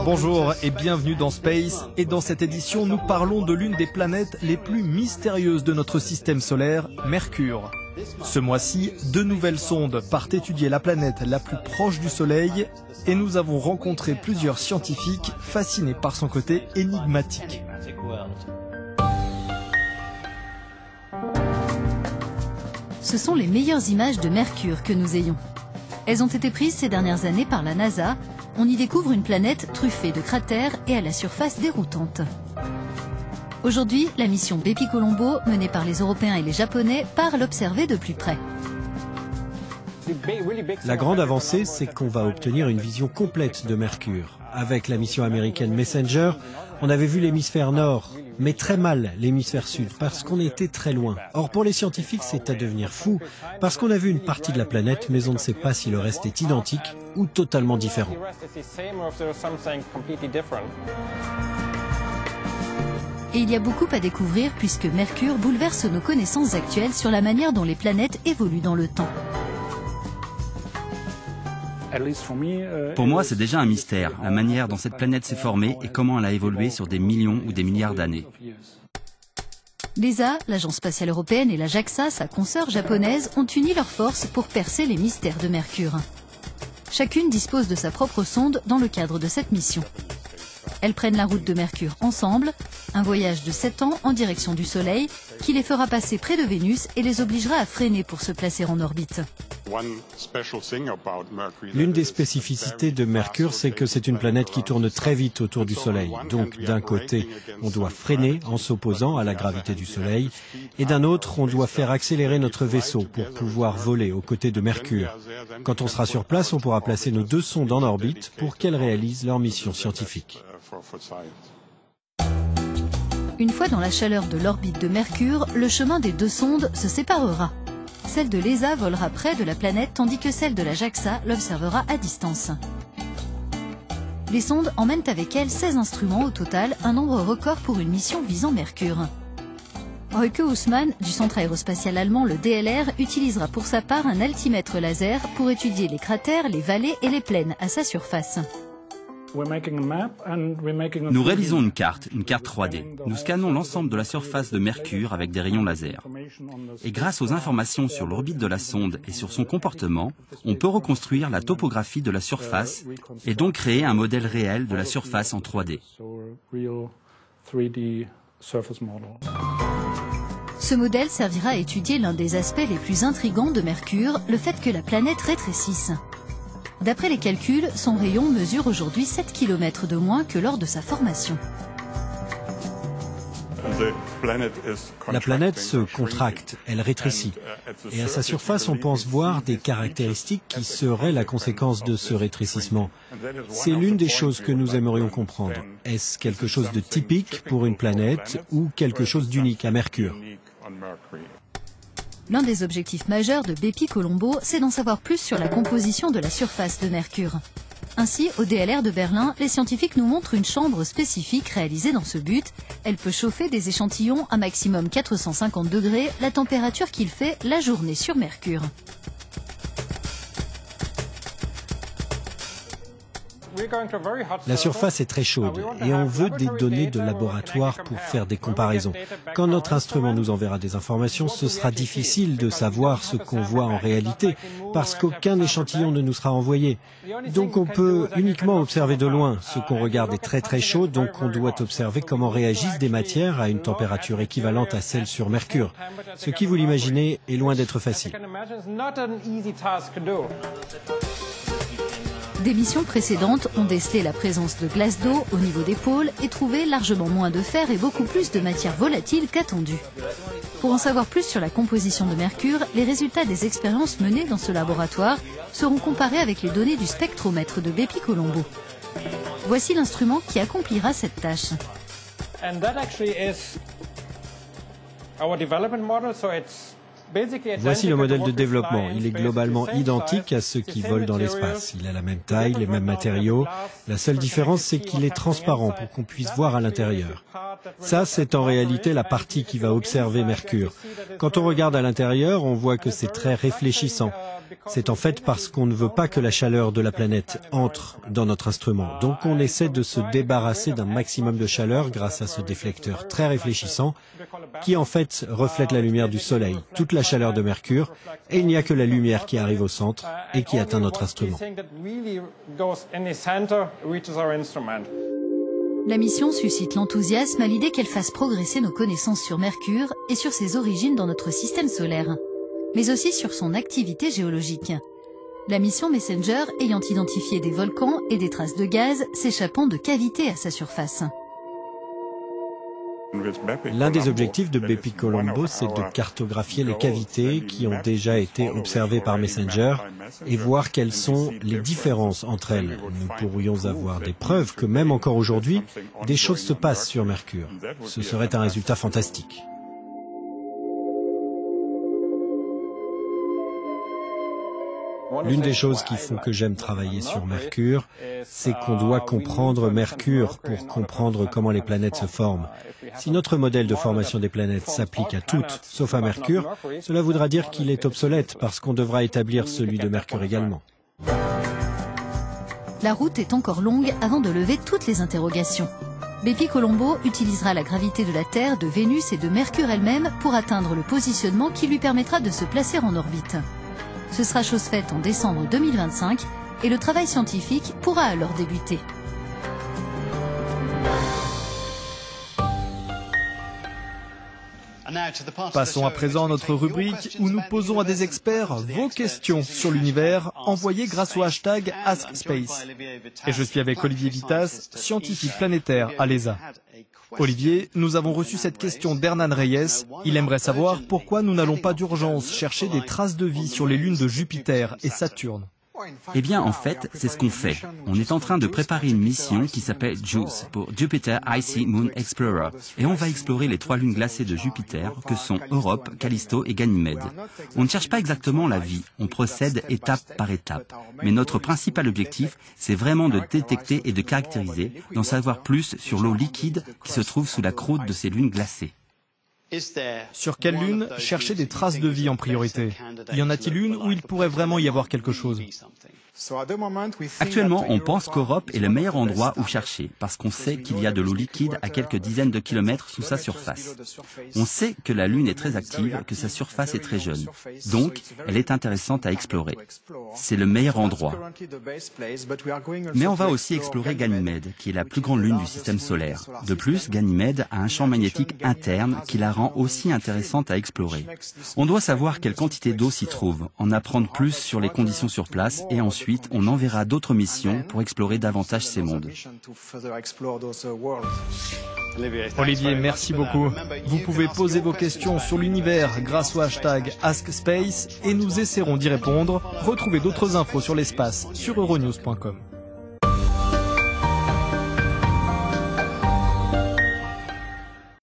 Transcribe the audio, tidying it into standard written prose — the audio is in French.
Bonjour et bienvenue dans Space. Et dans cette édition, nous parlons de l'une des planètes les plus mystérieuses de notre système solaire, Mercure. Ce mois-ci, 2 nouvelles sondes partent étudier la planète la plus proche du Soleil et nous avons rencontré plusieurs scientifiques fascinés par son côté énigmatique. Ce sont les meilleures images de Mercure que nous ayons. Elles ont été prises ces dernières années par la NASA. On y découvre une planète truffée de cratères et à la surface déroutante. Aujourd'hui, la mission Bepi-Colombo, menée par les Européens et les Japonais, part l'observer de plus près. La grande avancée, c'est qu'on va obtenir une vision complète de Mercure. Avec la mission américaine Messenger, on avait vu l'hémisphère nord, mais très mal l'hémisphère sud, parce qu'on était très loin. Or, pour les scientifiques, c'est à devenir fou, parce qu'on a vu une partie de la planète, mais on ne sait pas si le reste est identique ou totalement différent. Et il y a beaucoup à découvrir puisque Mercure bouleverse nos connaissances actuelles sur la manière dont les planètes évoluent dans le temps. Pour moi, c'est déjà un mystère, la manière dont cette planète s'est formée et comment elle a évolué sur des millions ou des milliards d'années. L'ESA, l'Agence spatiale européenne, et la JAXA, sa consoeur japonaise, ont uni leurs forces pour percer les mystères de Mercure. Chacune dispose de sa propre sonde dans le cadre de cette mission. Elles prennent la route de Mercure ensemble, un voyage de 7 ans en direction du Soleil qui les fera passer près de Vénus et les obligera à freiner pour se placer en orbite. L'une des spécificités de Mercure, c'est que c'est une planète qui tourne très vite autour du Soleil. Donc d'un côté, on doit freiner en s'opposant à la gravité du Soleil, et d'un autre, on doit faire accélérer notre vaisseau pour pouvoir voler aux côtés de Mercure. Quand on sera sur place, on pourra placer nos 2 sondes en orbite pour qu'elles réalisent leur mission scientifique. Une fois dans la chaleur de l'orbite de Mercure, le chemin des 2 sondes se séparera. Celle de l'ESA volera près de la planète tandis que celle de la JAXA l'observera à distance. Les sondes emmènent avec elles 16 instruments au total, un nombre record pour une mission visant Mercure. Reuke Husmann, du centre aérospatial allemand, le DLR, utilisera pour sa part un altimètre laser pour étudier les cratères, les vallées et les plaines à sa surface. Nous réalisons une carte 3D. Nous scannons l'ensemble de la surface de Mercure avec des rayons laser. Et grâce aux informations sur l'orbite de la sonde et sur son comportement, on peut reconstruire la topographie de la surface et donc créer un modèle réel de la surface en 3D. Ce modèle servira à étudier l'un des aspects les plus intrigants de Mercure, le fait que la planète rétrécisse. D'après les calculs, son rayon mesure aujourd'hui 7 km de moins que lors de sa formation. La planète se contracte, elle rétrécit. Et à sa surface, on pense voir des caractéristiques qui seraient la conséquence de ce rétrécissement. C'est l'une des choses que nous aimerions comprendre. Est-ce quelque chose de typique pour une planète ou quelque chose d'unique à Mercure ? L'un des objectifs majeurs de Bepi-Colombo, c'est d'en savoir plus sur la composition de la surface de Mercure. Ainsi, au DLR de Berlin, les scientifiques nous montrent une chambre spécifique réalisée dans ce but. Elle peut chauffer des échantillons à maximum 450 degrés, la température qu'il fait la journée sur Mercure. La surface est très chaude et on veut des données de laboratoire pour faire des comparaisons. Quand notre instrument nous enverra des informations, ce sera difficile de savoir ce qu'on voit en réalité parce qu'aucun échantillon ne nous sera envoyé. Donc on peut uniquement observer de loin. Ce qu'on regarde est très très chaud, donc on doit observer comment réagissent des matières à une température équivalente à celle sur Mercure. Ce qui, vous l'imaginez, est loin d'être facile. Des missions précédentes ont décelé la présence de glace d'eau au niveau des pôles et trouvé largement moins de fer et beaucoup plus de matière volatile qu'attendu. Pour en savoir plus sur la composition de Mercure, les résultats des expériences menées dans ce laboratoire seront comparés avec les données du spectromètre de Bepi-Colombo. Voici l'instrument qui accomplira cette tâche. Voici le modèle de développement. Il est globalement identique à ceux qui volent dans l'espace. Il a la même taille, les mêmes matériaux. La seule différence, c'est qu'il est transparent pour qu'on puisse voir à l'intérieur. Ça, c'est en réalité la partie qui va observer Mercure. Quand on regarde à l'intérieur, on voit que c'est très réfléchissant. C'est en fait parce qu'on ne veut pas que la chaleur de la planète entre dans notre instrument. Donc on essaie de se débarrasser d'un maximum de chaleur grâce à ce déflecteur très réfléchissant qui en fait reflète la lumière du Soleil, toute la chaleur de Mercure, et il n'y a que la lumière qui arrive au centre et qui atteint notre instrument. La mission suscite l'enthousiasme à l'idée qu'elle fasse progresser nos connaissances sur Mercure et sur ses origines dans notre système solaire, mais aussi sur son activité géologique. La mission Messenger ayant identifié des volcans et des traces de gaz s'échappant de cavités à sa surface. L'un des objectifs de Bepi Colombo, c'est de cartographier les cavités qui ont déjà été observées par Messenger et voir quelles sont les différences entre elles. Nous pourrions avoir des preuves que même encore aujourd'hui, des choses se passent sur Mercure. Ce serait un résultat fantastique. L'une des choses qui font que j'aime travailler sur Mercure, c'est qu'on doit comprendre Mercure pour comprendre comment les planètes se forment. Si notre modèle de formation des planètes s'applique à toutes, sauf à Mercure, cela voudra dire qu'il est obsolète parce qu'on devra établir celui de Mercure également. La route est encore longue avant de lever toutes les interrogations. Bepi Colombo utilisera la gravité de la Terre, de Vénus et de Mercure elle-même pour atteindre le positionnement qui lui permettra de se placer en orbite. Ce sera chose faite en décembre 2025 et le travail scientifique pourra alors débuter. Passons à présent à notre rubrique où nous posons à des experts vos questions sur l'univers envoyées grâce au hashtag AskSpace. Et je suis avec Olivier Vitas, scientifique planétaire à l'ESA. Olivier, nous avons reçu cette question d'Hernan Reyes. Il aimerait savoir pourquoi nous n'allons pas d'urgence chercher des traces de vie sur les lunes de Jupiter et Saturne. Eh bien, en fait, c'est ce qu'on fait. On est en train de préparer une mission qui s'appelle JUICE, pour Jupiter Icy Moon Explorer. Et on va explorer les 3 lunes glacées de Jupiter, que sont Europe, Callisto et Ganymède. On ne cherche pas exactement la vie, on procède étape par étape. Mais notre principal objectif, c'est vraiment de détecter et de caractériser, d'en savoir plus sur l'eau liquide qui se trouve sous la croûte de ces lunes glacées. Sur quelle lune chercher des traces de vie en priorité? Y en a-t-il une où il pourrait vraiment y avoir quelque chose? Actuellement, on pense qu'Europe est le meilleur endroit où chercher, parce qu'on sait qu'il y a de l'eau liquide à quelques dizaines de kilomètres sous sa surface. On sait que la Lune est très active, que sa surface est très jeune. Donc, elle est intéressante à explorer. C'est le meilleur endroit. Mais on va aussi explorer Ganymède, qui est la plus grande lune du système solaire. De plus, Ganymède a un champ magnétique interne qui la rend aussi intéressante à explorer. On doit savoir quelle quantité d'eau s'y trouve, en apprendre plus sur les conditions sur place et ensuite on enverra d'autres missions pour explorer davantage ces mondes. Olivier, merci beaucoup. Vous pouvez poser vos questions sur l'univers grâce au hashtag AskSpace et nous essaierons d'y répondre. Retrouvez d'autres infos sur l'espace sur euronews.com.